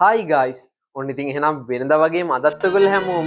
Hi guys. ඔන්න ඉතින් එහෙනම් වෙනදා වගේම අදත් ඔයගොල්ලෝ හැමෝම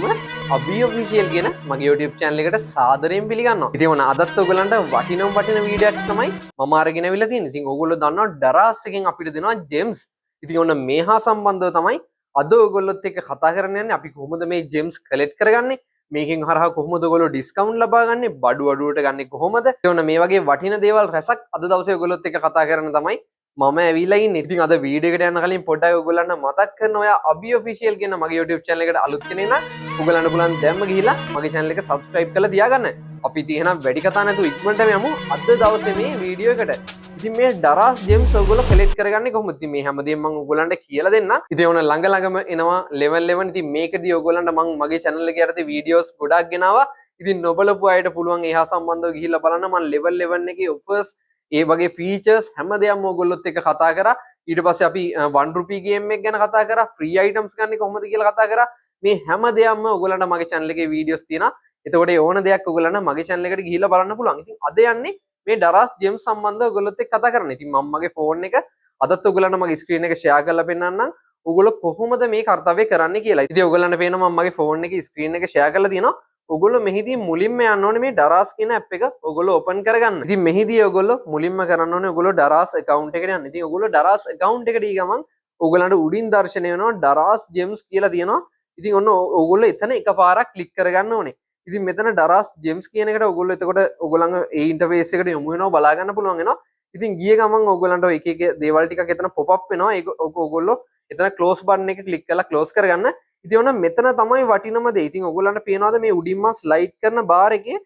අභි ඔෆිෂියල් කියන මගේ YouTube channel එකට සාදරයෙන් පිළිගන්නවා. ඉතින් ඔන්න අදත් ඔයගොල්ලන්ට වටින වීඩියෝ එකක් තමයි මම අරගෙන අවිලා තියෙන්නේ. ඉතින් ඔයගොල්ලෝ දන්නවා ඩරාස් එකෙන් අපිට දෙනවා ජෙම්ස්. ඉතින් ඔන්න මේ හා සම්බන්ධව තමයි අද ඔයගොල්ලොත් එක්ක කතා කරන්න යන්නේ. අපි කොහොමද මේ ජෙම්ස් කලෙක්ට් කරගන්නේ? මේකෙන් හරහා කොහොමද ඔයගොල්ලෝ ඩිස්කවුන්ට් ලබා ගන්නේ? බඩු අඩුවට ගන්නේ කොහොමද? ඉතින් ඔන්න මේ වගේ වටින දේවල් රැසක් අද දවසේ ඔයගොල්ලොත් එක්ක කතා කරන්න තමයි මම ඇවිල්ලා ඉන්නේ. ඉතින් අද වීඩියෝ එකට යන්න කලින් පොඩ්ඩක් ඔයගොල්ලන්ට මතක් කරන්න ඔයා අභි ඔෆිෂියල් කියන මගේ YouTube channel එකට අලුත් කෙනෙක් නම් ඔයගොල්ලන්ට පුළුවන් දැම්ම ගිහිල්ලා මගේ channel එක subscribe කරලා තියාගන්න. අපි ඉතින් එහෙනම් වැඩි කතා නැතුව ඉක්මනටම යමු අද දවසේ මේ වීඩියෝ එකට. ඉතින් මේ ඩරාස් ජෙම්ස් ඔයගොල්ලෝ කලෙක්ට් කරගන්නේ කොහොමද? ඉතින් මේ හැමදේම මම ඔයගොල්ලන්ට කියලා දෙන්නම්. ඉතින් ඕන ළඟම එනවා level 11. ඉතින් මේකදී ඔයගොල්ලන්ට මම මගේ channel එකේ යටතේ වීඩියෝස් ගොඩක් ගෙනාවා. ඉතින් නොබලපු අයට පුළුවන් එහා සම්බන්ධව ගිහිල්ලා බලන්න. මම level 11 එකේ offers ඒ වගේ ෆීචර්ස් හැමදේම ඔයගොල්ලොත් එක්ක කතා කරා. ඊට පස්සේ අපි 1 රුපී ගේම් එක ගැන කතා කරා. ෆ්‍රී අයිටම්ස් ගන්න කොහොමද කියලා කතා කරා. මේ හැමදේම ඔයගොල්ලන්ට මගේ channel එකේ වීඩියෝස් තියෙනවා. එතකොට ඒ ඕන දෙයක් ඔයගොල්ලන්ට මගේ channel එකට ගිහිල්ලා බලන්න පුළුවන්. ඉතින් අද යන්නේ මේ ඩරාස් ජෙම්ස් සම්බන්ධව ඔයගොල්ලොත් එක්ක කතා කරන්න. ඉතින් මම මගේ ෆෝන් එක අදත් ඔයගොල්ලන්ට මගේ ස්ක්‍රීන් එක ෂෙයා කරලා පෙන්නන්නම්. ඔයගොල්ලෝ කොහොමද මේ කාර්යය කරන්නේ කියලා. ඉතින් ඔයගොල්ලන්ට පේනවා මම මගේ ෆෝන් එකේ ස්ක්‍රීන් එක ෂෙයා කරලා තියෙනවා. ඔගොල්ලෝ මෙහිදී මුලින්ම යන්න ඕනේ මේ ඩරාස් කියන ඇප් එක ඔගොල්ලෝ ඕපන් කරගන්න. ඉතින් මෙහිදී ඔගොල්ලෝ මුලින්ම කරන්න ඕනේ ඔගොල්ලෝ ඩරාස් account එකට යන්න. ඉතින් ඔගොල්ලෝ ඩරාස් account එකට ගිය ගමන් ඔයගොල්ලන්ට උඩින් දර්ශනය වෙනවා ඩරාස් ජෙම්ස් කියලා තියෙනවා. ඉතින් ඔන්න ඔයගොල්ලෝ එතන එකපාරක් ක්ලික් කරගන්න ඕනේ. ඉතින් මෙතන ඩරාස් ජෙම්ස් කියන එකට ඔයගොල්ලෝ එතකොට ඔයගොල්ලන්ගේ ඒ ඉන්ටර්ෆේස් එකට යොමු වෙනවා බලා ගන්න පුළුවන් වෙනවා. ඉතින් ගිය ගමන් ඔයගොල්ලන්ට එක එක දේවල් ටිකක් එතන pop up වෙනවා. ඒක ඔයගොල්ලෝ එතන close button එක ක්ලික් කරලා close කරගන්න. ඉතින් ඔන්න මෙතන තමයි වටිනම දේ. ඉතින් ඔයගොල්ලන්ට පේනවාද මේ උඩින්ම ස්ලයිඩ් කරන බාර් එකේ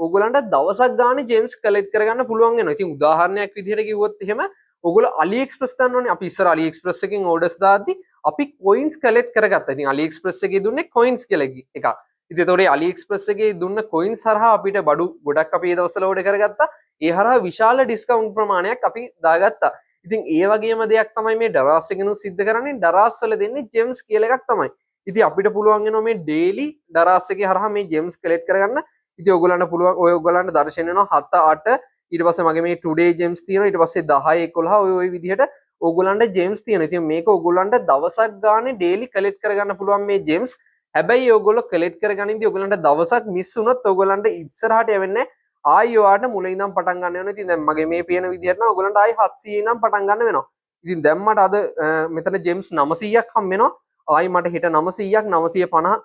ඔයගොල්ලන්ට දවසක් ගානේ ජෙම්ස් කලෙක්ට් කරගන්න පුළුවන් වෙනවා. ඉතින් උදාහරණයක් විදිහට කිව්වොත් එහෙම ඔයගොල්ලෝ AliExpress ගන්න ඕනේ. අපි ඉස්සර AliExpress එකෙන් orders දාද්දි අපි coins collect කරගත්තා. ඉතින් AliExpress එකේ දුන්නේ coins කියලා එකක්. ඉතින් ඒතකොට AliExpress එකේ දුන්න coins හරහා අපිට බඩු ගොඩක් අපි ඒ දවස්වල order කරගත්තා. ඒ හරහා විශාල discount ප්‍රමාණයක් අපි දාගත්තා. ඉතින් ඒ වගේම දෙයක් තමයි මේ ඩරාස් එකෙනුත් සිද්ධ කරන්නේ. ඩරාස් වල දෙන්නේ ජෙම්ස් කියලා එකක් තමයි. ඉතින් අපිට පුළුවන් වෙනවා මේ ඩේලි ඩරාස් එකේ හරහා මේ ජෙම්ස් කලෙක්ට් කරගන්න. ඉතින් ඔයගොල්ලන්ට පුළුවන් ඔයගොල්ලන්ට දර්ශන වෙනවා 7 8 ඊට පස්සේ මගේ මේ ටුඩේ ජෙම්ස් තියෙනවා. ඊට පස්සේ 10 11 ඔය විදිහට ඔයගොල්ලන්ට ජෙම්ස් තියෙනවා. ඉතින් මේක ඔයගොල්ලන්ට දවසක් ගානේ ඩේලි කලෙක්ට් කරගන්න පුළුවන් මේ ජෙම්ස්. හැබැයි ඔයගොල්ලෝ කලෙක්ට් කරගනින්දී ඔයගොල්ලන්ට දවසක් මිස් වුණොත් ඔයගොල්ලන්ට ඉස්සරහට යවෙන්නේ ආයි ඔයාට මුල ඉඳන් පටන් ගන්න වෙනවා. ඉතින් දැන් මගේ මේ පේන විදිහට නම් ඔයගොල්ලන්ට ආයි 700 ඉඳන් පටන් ගන්න වෙනවා. ඉතින් දැන් මට අද මෙතන ජෙම්ස් 900ක් හම් වෙනවා. ආයි මට හෙට 900ක් 950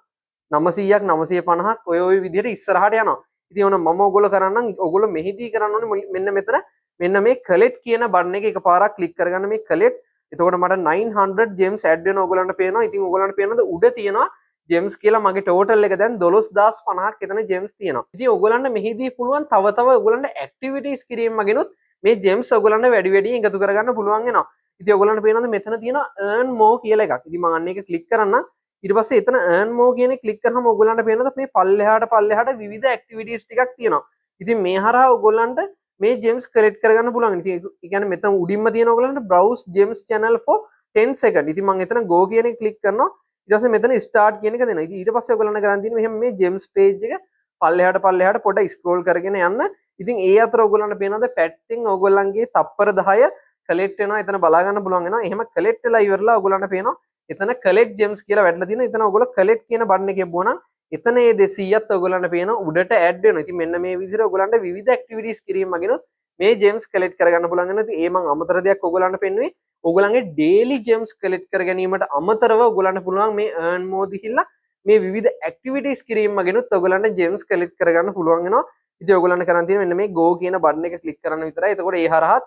900ක් 950ක් ඔය විදිහට ඉස්සරහට යනවා. ඉතින් ඔන්න මම ඔයගොල්ලෝ කරන්නම් ඔයගොල්ලෝ මෙහිදී කරන්න ඕනේ මෙන්න මෙතන මෙන්න මේ කලෙක්ට් කියන බටන් එක එකපාරක් ක්ලික් කරගන්න මේ කලෙක්ට්. එතකොට මට 900 ජෙම්ස් ඇඩ් වෙනවා ඔයගොල්ලන්ට පේනවා. ඉතින් ඔයගොල්ලන්ට පේනද උඩ තියෙනවා ජෙම්ස් කියලා මගේ ටෝටල් එක දැන් 12050ක් එතන ජෙම්ස් තියෙනවා. ඉතින් ඔයගොල්ලන්ට මෙහිදී පුළුවන් තව ඔයගොල්ලන්ට ඇක්ටිවිටීස් කිරීම මගිනුත් මේ ජෙම්ස් ඔයගොල්ලන්ට වැඩි වැඩියෙන් එකතු කරගන්න පුළුවන් වෙනවා. ඉතින් ඔයගොල්ලන්ට පේනවද මෙතන තියෙන earn more කියලා එකක්. ඉතින් මම අන්න එක ක්ලික් කරන්න. ඊට පස්සේ එතන earn more කියන එක ක්ලික් කරාම ඔයගොල්ලන්ට පේනවද මේ පල්ලෙහාට විවිධ ඇක්ටිවිටීස් ටිකක් තියෙනවා. ඉතින් මේ හරහා ඔයගොල්ලන්ට මේ ජෙම්ස් කලෙක්ට් කරගන්න පුළුවන්. ඉතින් ඒ කියන්නේ මෙතන උඩින්ම තියෙන ඔයගොල්ලන්ට browse gems channel for 10 second. ඉතින් මම එතන go කියන එක ක්ලික් කරනවා. ඊට පස්සේ මෙතන start කියන එක දෙනවා. ඉතින් ඊට පස්සේ ඔයගොල්ලන්ට කරන් තියෙන්නේ මෙහෙම මේ ජෙම්ස් page එක පල්ලෙහාට පොඩ්ඩක් scroll කරගෙන යන්න. ඉතින් ඒ අතර ඔයගොල්ලන්ට පේනවද පැත්තෙන් ඔයගොල්ලන්ගේ තප්පර 10 කලෙක්ට් වෙනවා. එතන බලා ගන්න පුළුවන් වෙනවා. එහෙම කලෙක්ට් වෙලා ඉවරලා ඔයගොල්ලන්ට පේනවා එතන කලෙක්ට් ජෙම්ස් කියලා වැටලා තියෙනවා. එතන ඔයගොල්ලෝ කලෙක්ට් කියන බටන් එකේ බොනනම් එතන මේ 200ත් ඔයගොල්ලන්ට පේනවා උඩට ඇඩ් වෙනවා. ඉතින් මෙන්න මේ විදිහට ඔයගොල්ලන්ට විවිධ ඇක්ටිවිටීස් කිරීම මගිනුත් මේ ජෙම්ස් කලෙක්ට් කරගන්න පුළුවන් වෙනවා. ඉතින් ඒ මම අමතර දෙයක් ඔයගොල්ලන්ට පෙන්නුවේ ඔයගොල්ලන්ගේ ඩේලි ජෙම්ස් කලෙක්ට් කර ගැනීමට අමතරව ඔයගොල්ලන්ට පුළුවන් මේ earn more දිහිල්ලා මේ විවිධ ඇක්ටිවිටීස් කිරීම මගිනුත් ඔයගොල්ලන්ට ජෙම්ස් කලෙක්ට් කරගන්න පුළුවන් වෙනවා. ඉතින් ඔයගොල්ලන්ට කරන් තියෙන්නේ මෙන්න මේ go කියන බටන් එක ක්ලික් කරන්න විතරයි. එතකොට ඒ හරහා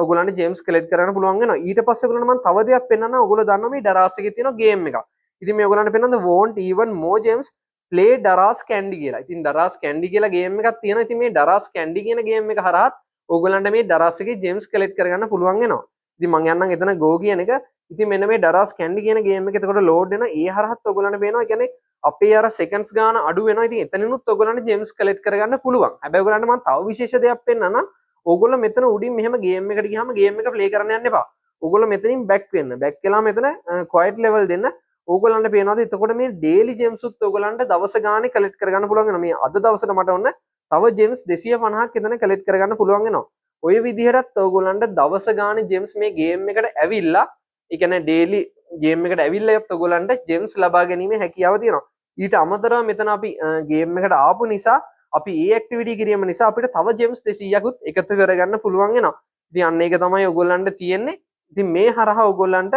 ඔයගොල්ලන්ට ජෙම්ස් කලෙක්ට් කරන්න පුළුවන් වෙනවා. ඊට පස්සේ ඔයගොල්ලන්ට මම තව දෙයක් පෙන්නන්නම්. ඔයගොල්ලෝ දන්නවා මේ ඩරාස් එකේ තියෙන ගේම් එකක්. ඉතින් මේ ඔයගොල්ලන්ට පෙන්නන්න want even more gems play ඩරාස් Kandy කියලා. ඉතින් ඩරාස් කැන්ඩි කියලා ගේම් එකක් තියෙනවා. ඉතින් මේ ඩරාස් කැන්ඩි කියන ගේම් එක හරහා ඔයගොල්ලන්ට මේ ඩරාස් එකේ ජෙම්ස් කලෙක්ට් කරගන්න පුළුවන් වෙනවා. ඉතින් මම යන්නම් එතන go කියන එක. ඉතින් මෙන්න මේ ඩරාස් කැන්ඩි කියන ගේම් එක එතකොට load වෙනවා. ඒ හරහත් ඔයගොල්ලන්ට පේනවා. ඒ කියන්නේ අපේ අර seconds ගාන අඩු වෙනවා. ඉතින් එතනිනුත් ඔයගොල්ලන්ට ජෙම්ස් කලෙක්ට් කරගන්න පුළුවන්. හැබැයි ඔයගොල්ලන්ට මම තව විශේෂ දෙයක් පෙන්නන්නම්. ඔයගොල්ලෝ මෙතන උඩින් මෙහෙම ගේම් එකට ගියාම ගේම් එක ප්ලේ කරන්න යන්න එපා. ඔයගොල්ලෝ මෙතනින් බැක් වෙන්න. බැක් වෙලා මෙතන quiet level දෙන්න. ඕගොල්ලන්ට පේනවාද එතකොට මේ ඩේලි ජෙම්ස් උත් ඔයගොල්ලන්ට දවස ගානේ කලෙක්ට් කරගන්න පුළුවන් වෙනවා. මේ අද දවසට මට ඔන්න තව ජෙම්ස් 250ක් එතන කලෙක්ට් කරගන්න පුළුවන් වෙනවා. ඔය විදිහටත් ඔයගොල්ලන්ට දවස ගානේ ජෙම්ස් මේ ගේම් එකට ඇවිල්ලා ඒ කියන්නේ ඩේලි ගේම් එකට ඇවිල්ලා යත් ඔයගොල්ලන්ට ජෙම්ස් ලබා ගැනීමේ හැකියාව තියෙනවා. ඊට අමතරව මෙතන අපි ගේම් එකට ආපු නිසා අපි ඒ ඇක්ටිවිටි කිරීම නිසා අපිට තව ජෙම්ස් 200කුත් එකතු කරගන්න පුළුවන් වෙනවා. ඉතින් අන්න ඒක තමයි ඔයගොල්ලන්ට තියෙන්නේ. ඉතින් මේ හරහා ඔයගොල්ලන්ට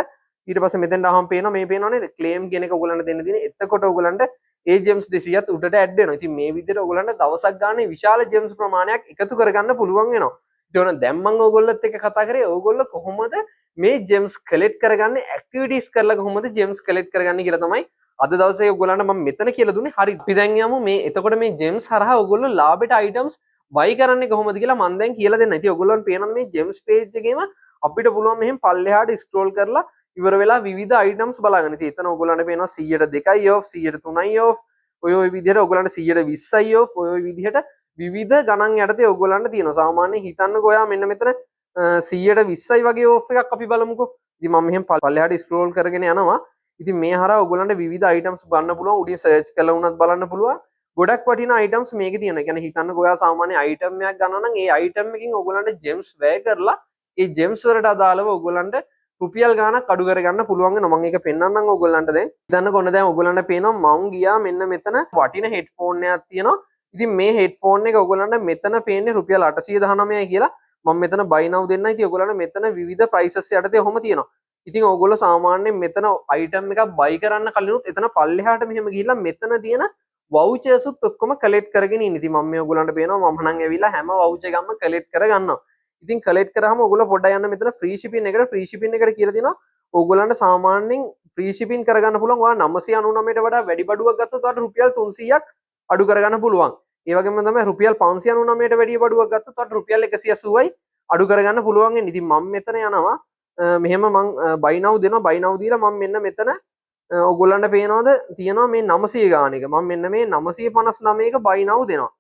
ඊට පස්සේ මෙතෙන්ට ආවම පේනවා මේ පේනවා නේද? ක්ලේම් කියන එක ඔයගොල්ලන්ට දෙන්න තියෙන්නේ. එතකොට ඔයගොල්ලන්ට ඒ ජෙම්ස් 200ත් උඩට ඇඩ් වෙනවා. ඉතින් මේ විදිහට ඔයගොල්ලන්ට දවසක් ගානේ විශාල ජෙම්ස් ප්‍රමාණයක් එකතු කරගන්න පුළුවන් වෙනවා. ඒතකොට දැන් මම ඔයගොල්ලොත් එක්ක කතා කරේ ඔයගොල්ලෝ කොහොමද මේ ජෙම්ස් කලෙක්ට් කරගන්නේ ඇක්ටිවිටීස් කරලා කොහොමද ජෙම්ස් කලෙක්ට් කරගන්නේ කියලා තමයි අද දවසේ ඔයගොල්ලන්ට මම මෙතන කියලා දුන්නේ. හරි. අපි දැන් යමු මේ එතකොට මේ ජෙම්ස් හරහා ඔයගොල්ලෝ ලාභයට අයිටම්ස් බයි කරන්නේ කොහොමද කියලා මම දැන් කියලා දෙන්න. ඉතින් ඔයගොල්ලන්ට පේනවද මේ ජෙම්ස් පේජ් එකේම අපිට පුළුවන් මෙහෙම පල්ලෙහාට ස්ක්‍රෝල් කරලා ඉවර වෙලා විවිධ අයිටම්ස් බලාගන්න. ඉතින් එතන ඔයගොල්ලන්ට පේනවා 100ට 2යි off 100ට 3යි off ඔය විදිහට ඔයගොල්ලන්ට 100ට 20යි off ඔය විදිහට විවිධ ගණන් යටතේ ඔයගොල්ලන්ට තියෙනවා. සාමාන්‍යයෙන් හිතන්නකෝ ඔයා මෙන්න මෙතන 100ට 20යි වගේ off එකක් අපි බලමුකෝ. ඉතින් මම මෙහෙම පල්ලෙහාට ස්ක්‍රෝල් කරගෙන යනවා. ඉතින් මේ හරහා ඔයගොල්ලන්ට විවිධ අයිටම්ස් ගන්න පුළුවන්. උඩින් සර්ච් කරලා වුණත් බලන්න පුළුවන්. ගොඩක් වටිනා අයිටම්ස් මේකේ තියෙනවා. ඒ කියන්නේ හිතන්නකෝ ඔයා සාමාන්‍ය අයිටම් එකක් ගන්නවා නම් ඒ අයිටම් එකකින් ඔයගොල්ලන්ට ජෙම්ස් වැය කරලා ඒ ජෙම්ස් වලට අදාළව ඔයගොල්ලන්ට රුපියල් ගාණක් අඩු කරගන්න පුළුවන් වෙනවා. මම ඒක පෙන්නන්නම් ඔයගොල්ලන්ට දැන්. හිතන්නකෝ දැන් ඔයගොල්ලන්ට පේනවා මම ගියා මෙන්න මෙතන වටින හෙඩ්ෆෝන් එකක් තියෙනවා. ඉතින් මේ හෙඩ්ෆෝන් එක ඔයගොල්ලන්ට මෙතන පේන්නේ රුපියල් 819යි කියලා. මම මෙතන buy now දෙන්නයි. ඉතින් ඔයගොල්ලන්ට මෙතන විවිධ prices යටතේ ඔහොම තියෙනවා. ඉතින් ඔයගොල්ලෝ සාමාන්‍යයෙන් මෙතන අයිටම් එකක් buy කරන්න කලිනුත් එතන පල්ලෙහාට මෙහෙම ගිහිල්ලා මෙතන තියෙන vouchers උත් ඔක්කොම collect කරගෙන ඉන්න. ඉතින් මම මේ ඔයගොල්ලන්ට පේනවා මම නම් ඇවිල්ලා හැම voucher එකක්ම collect කරගන්නවා. ඉතින් collect කරාම ඔයගොල්ලෝ පොඩ්ඩක් යන්න මෙතන free shipping එකට කියලා තියෙනවා. ඔයගොල්ලන්ට සාමාන්‍යයෙන් free shipping කරගන්න පුළුවන්. ඔයා 999ට වඩා වැඩි බඩුවක් ගත්තොත් ඔයාලට රුපියල් 300ක් අඩු කරගන්න පුළුවන්. ඒ වගේම තමයි රුපියල් 599ට වැඩි බඩුවක් ගත්තොත් ඔයාලට රුපියල් 180යි අඩු කරගන්න පුළුවන් වෙන්නේ. ඉතින් මම මෙතන යනවා මෙහෙම මං buy now දෙනවා. buy now දීලා මම මෙන්න මෙතන ඔයගොල්ලන්ට පේනවද තියෙනවා මේ 900 ගාන එක. මම මෙන්න මේ 959 එක buy now දෙනවා.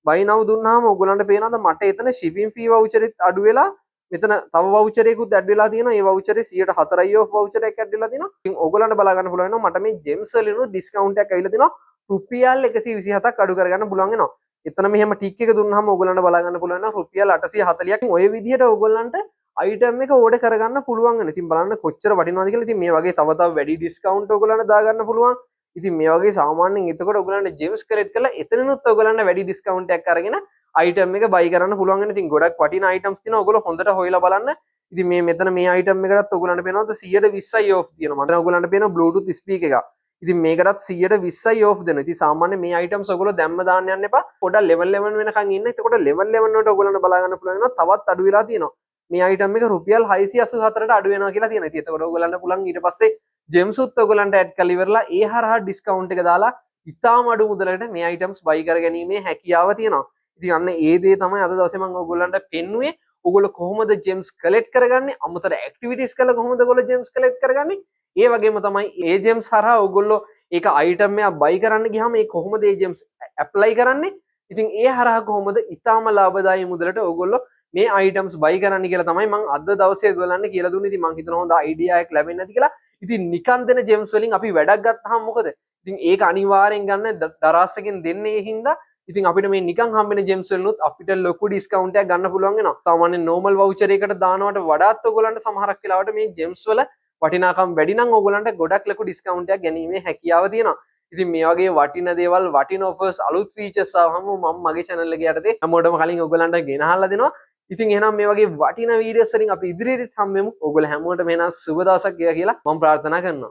buy now දුන්නාම ඔයගොල්ලන්ට පේනවද මට එතන shipping fee voucher එකත් අඩු වෙලා මෙතන තව voucher එකකුත් ඇඩ් වෙලා තියෙනවා. ඒ voucher එක 104යි off voucher එකක් ඇඩ් වෙලා තියෙනවා. ඉතින් ඔයගොල්ලන්ට බලා ගන්න පුළුවන් වෙනවා මට මේ gems වලින් discount එකක් ඇවිල්ලා තියෙනවා. රුපියල් 127ක් අඩු කරගන්න පුළුවන් වෙනවා. එතන මෙහෙම ටික් එක දුන්නාම ඔයගොල්ලන්ට බලා ගන්න පුළුවන් වෙනවා රුපියල් 840ක්. ඔය විදිහට ඔයගොල්ලන්ට අයිටම් එක ඕඩර් කරගන්න පුළුවන් වෙනවා. ඉතින් බලන්න කොච්චර වටිනවද කියලා. ඉතින් මේ වගේ තව වැඩි ඩිස්කවුන්ට් ඔයගොල්ලන්ට දාගන්න පුළුවන්. ඉතින් මේ වගේ සාමාන්‍යයෙන් එතකොට ඔයගොල්ලන්ට ජෙම්ස් කලෙක්ට් කරලා එතනිනුත් ඔයගොල්ලන්ට වැඩි ඩිස්කවුන්ට් එකක් අරගෙන අයිටම් එක බයි කරන්න පුළුවන් වෙනවා. ඉතින් ගොඩක් වටිනා අයිටම්ස් තියෙනවා. ඔයගොල්ලෝ හොඳට හොයලා බලන්න. ඉතින් මේ මෙතන මේ අයිටම් එකකටත් ඔයගොල්ලන්ට පේනවද 120යි off තියෙනවා. මම ඔයගොල්ලන්ට පේනවා Bluetooth speaker එකක්. ඉතින් මේකටත් 120යි off දෙනවා. ඉතින් සාමාන්‍ය මේ අයිටම්ස් ඔයගොල්ලෝ දැම්ම දාන්න යන්න එපා. පොඩ්ඩක් level 11 වෙනකන් ඉන්න. එතකොට level 11 වලට ඔයගොල්ලන්ට බලා ගන්න පුළුවන් වෙනවා තවත් අඩු වෙලා තියෙනවා. මේ අයිටම් එක රුපියල් 684ට අඩු වෙනවා කියලා තියෙනවා. ඉතින් එතකොට ඔයගොල්ලන්ට පුළුවන් ඊට පස්සේ ජෙම්ස් උත් ඔයගොල්ලන්ට ඇඩ් කරලා ඉවරලා ඒ හරහා ඩිස්කවුන්ට් එක දාලා ඉතාම අඩු මුදලට මේ අයිටම්ස් බයි කර ගැනීමේ හැකියාව තියෙනවා. ඉතින් අන්න ඒ දේ තමයි අද දවසේ මම ඔයගොල්ලන්ට පෙන්නුවේ. ඔයගොල්ලෝ කොහොමද ජෙම්ස් කලෙක්ට් කරගන්නේ? අමතර ඇක්ටිවිටීස් කරලා කොහොමද ඔයගොල්ලෝ ජෙම්ස් කලෙක්ට් කරගන්නේ? ඒ වගේම තමයි ඒ ජෙම්ස් හරහා ඔයගොල්ලෝ ඒක අයිටම් එකක් බයි කරන්න ගියාම ඒ කොහොමද ඒ ජෙම්ස් ඇප්ලයි කරන්නේ? ඉතින් ඒ හරහා කොහොමද ඉතාම ලාභදායී මුදලට ඔයගොල්ලෝ මේ අයිටම්ස් බයි කරන්න කියලා තමයි මම අද දවසේ ඔයගොල්ලන්ට කියලා දුන්නේ. ඉතින් මම හිතනවා හොඳ අයිඩියා එකක් ලැබෙන්නේ නැති කියලා. ඉතින් නිකන් දෙන ජෙම්ස් වලින් අපි වැඩක් ගත්තාම මොකද? ඉතින් ඒක අනිවාර්යෙන් ගන්න දරාස්සකින් දෙන්නේ හින්දා ඉතින් අපිට මේ නිකන් හම්බෙන ජෙම්ස් වලිනුත් අපිට ලොකු ඩිස්කවුන්ට් එකක් ගන්න පුළුවන් වෙනවා. සාමාන්‍ය normal voucher එකකට දානවට වඩාත් ඔයගොල්ලන්ට සමහරක් වෙලාවට මේ ජෙම්ස් වල වටිනාකම් වැඩි නම් ඔයගොල්ලන්ට ගොඩක් ලොකු ඩිස්කවුන්ට් එකක් ගැනීමේ හැකියාව තියෙනවා. ඉතින් මේ වගේ වටින දේවල් වටින offers අලුත් features ආවම මම මගේ channel එක යටතේ හැමෝටම කලින් ඔයගොල්ලන්ට ගෙනහල්ලා දෙනවා. ඉතින් එහෙනම් මේ වගේ වටිනා වීඩියෝස් වලින් අපි ඉදිරියේදීත් හම්බෙමු. ඔයගොල්ලෝ හැමෝටම එහෙනම් සුබ දවසක් කියලා මම ප්‍රාර්ථනා කරනවා.